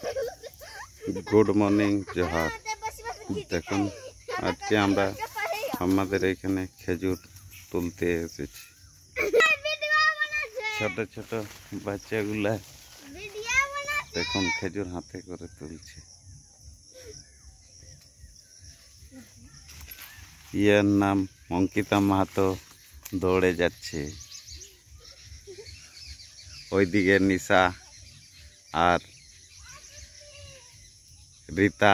Good morning जोहार। देखুন আজকে আমরা আমাদের এখানে খেজুর তুলতে এসেছি। ছোট ছোট বাচ্চাগুলা দেখুন খেজুর হাতে করে তুলছে। ইয়ার নাম অঙ্কিতা মাহাতো দৌড়ে যাচ্ছে। ওইদিকে নিশা আর रीता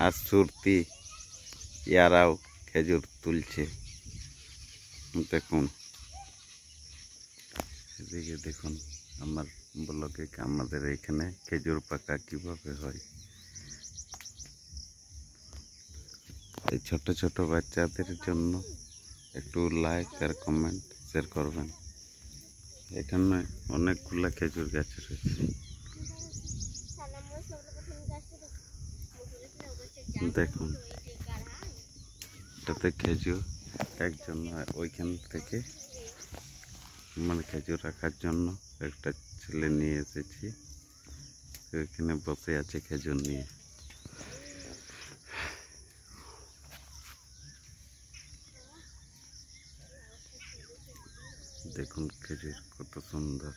আর সুরতি ইয়ারাও খেজুর তুলছে। দেখুন এদিকে দেখুন আমার ব্লগে আমাদের এখানে খেজুর পাকা কিভাবে হয়। এই ছোট ছোট বাচ্চাদের জন্য একটু লাইক আর কমেন্ট শেয়ার করবেন। এখানে অনেকগুলা খেজুর গাছ রয়েছে। দেখুন এটাতে খেজুর একজন ওইখান থেকে মানে খেজুর রাখার জন্য একটা ছেলে নিয়ে এসেছি। ওইখানে বসে আছে খেজুর নিয়ে। দেখুন খেজুর কত সুন্দর।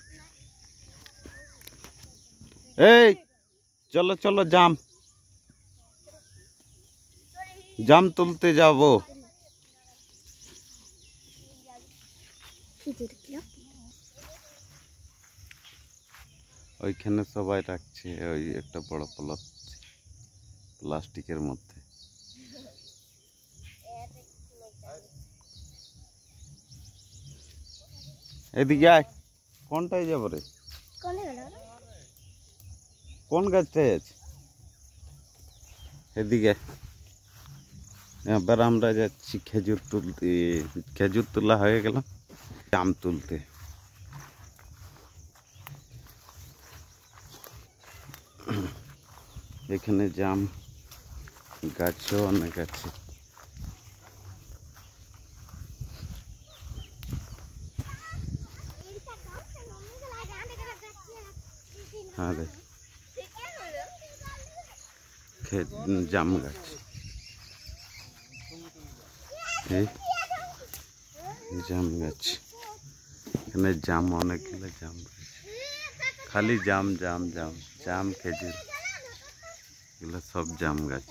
এই চলো চলো জাম জাম তুলতে যাবো। ওইখানে সবাই রাখছে ওই একটা বড় প্লাস্টিকের মধ্যে। এদিকে আয়। কোনটায় যাবো রে? কোন গাছটায় আছে? এদিকে এবার আমরা যাচ্ছি খেজুর তুলতে। খেজুর তোলা হয়ে গেল, জাম তুলতে। এখানে জাম গাছও অনেক আছে। হ্যাঁ রে জাম গাছ। জাম গাছ এখানে জাম অনেকগুলো জাম খালি জাম জাম জাম জাম খেজুর এগুলো সব জাম গাছ।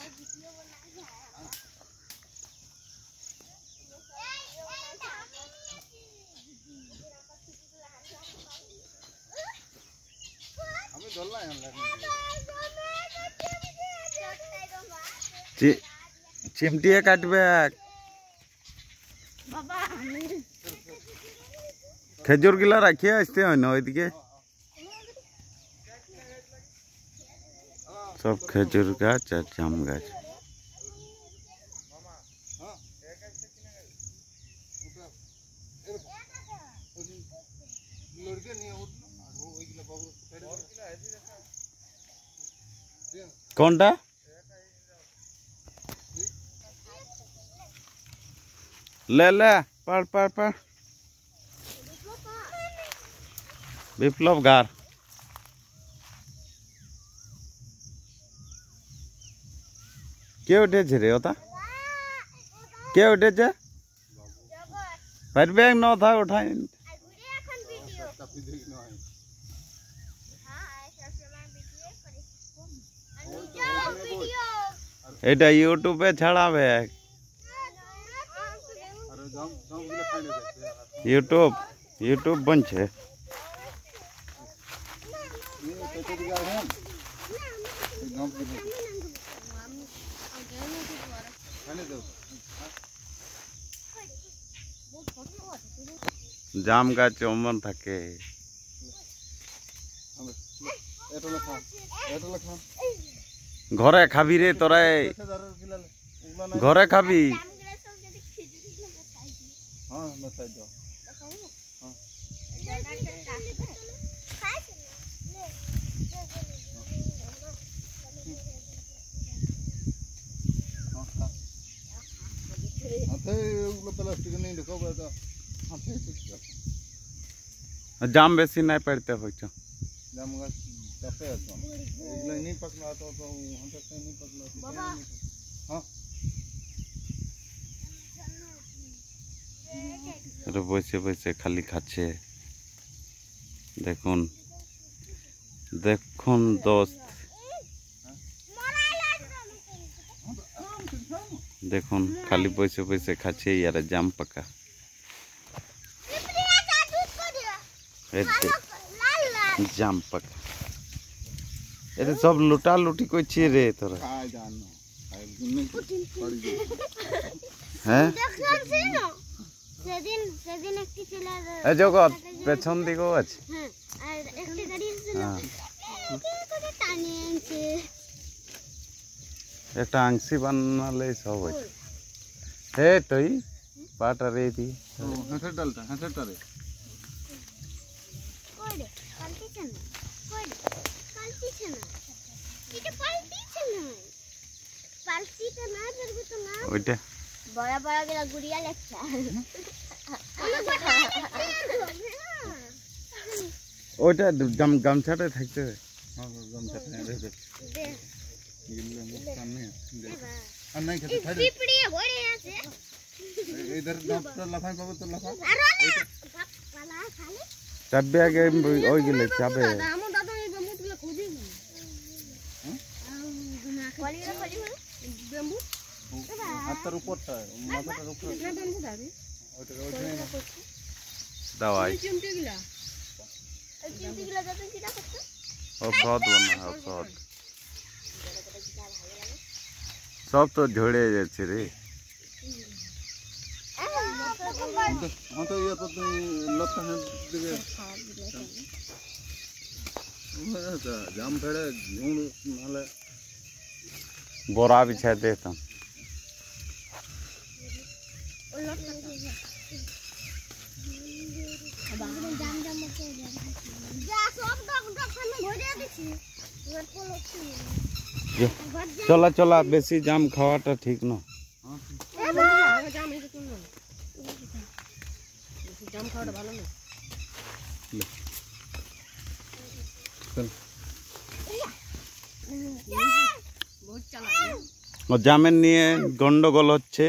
चिमटिया काटबे खेजूर गिला रखिए आसते है ना ओदिके सब खेजूर गाछ और जाम गाछ। कौनटा ले ले पढ़ पढ़ पढ़। विप्लव गार के उठे रे होता के उठे पर बैग न था उठा এটা ইউটিউবে ছাড়াবে। यूट्यूब बनছে। জাম গাছ অমন থাকে। ঘরে খাবি রে তোরা? ঘরে খাবি? जाम बेसी नहीं पड़ते हो जाम गाछ চাপে আছে এগুলো नहीं पकड़ा तो हम तक नहीं पकड़ा बाबा हां এটা বসে বসে খালি খাচ্ছে দেখুন দেখুন দোস্ত দেখুন খালি বসে বসে খাচ্ছে ইয়ার জাম পাকা জাম পাকা এটা সব লুটা লুটি করছি রে তোরা হ্যাঁ সেদিন সেদিন একটি ছেলে এই জগৎ পেছন দিকেও আছে হ্যাঁ আর একটি গাড়ি ছিল করে টানে আনছে একটা আংশি বানালে সব আছে হে তুই পাটা রে দি হাতে ডালটা রে কই রে পাল্টিছে না কই রে পাল্টিছে না এটা পাল্টিছে না পাল্টিতে না করবে তো না ওইটা বড় বড় গেলা গুড়িয়া লেখা ওইটা গামছাটা থাকতে গামছাটা রে দে गिल्ले में सामने और नहीं खाते खाई पिपड़ी भरे আছে इधर डॉक्टर लफा बाबू तो लफा পালা খালি চাবে আগে ওই গেলে চাবে আমার দাদা এই বেম্বুগুলো খুঁজে কলিরা কলি বেম্বু হাতের উপরটা মাথাটার উপর না বেম্বু দাবি ওইটা দাওয়াই চিমটিগুলা এই চিমটিগুলা যত কিটা করতে ঔষধ বানা ঔষধ সব তো ঝরে যাচ্ছে রে हाँ तो ये तो लगता है दिखे जाम फेड़े झूठ नाले बोरा बिछा देता চলা চলা বেশি জাম খাওয়াটা ঠিক না জাম খাওয়াটা ভালো না ও জামের নিয়ে গন্ডগোল হচ্ছে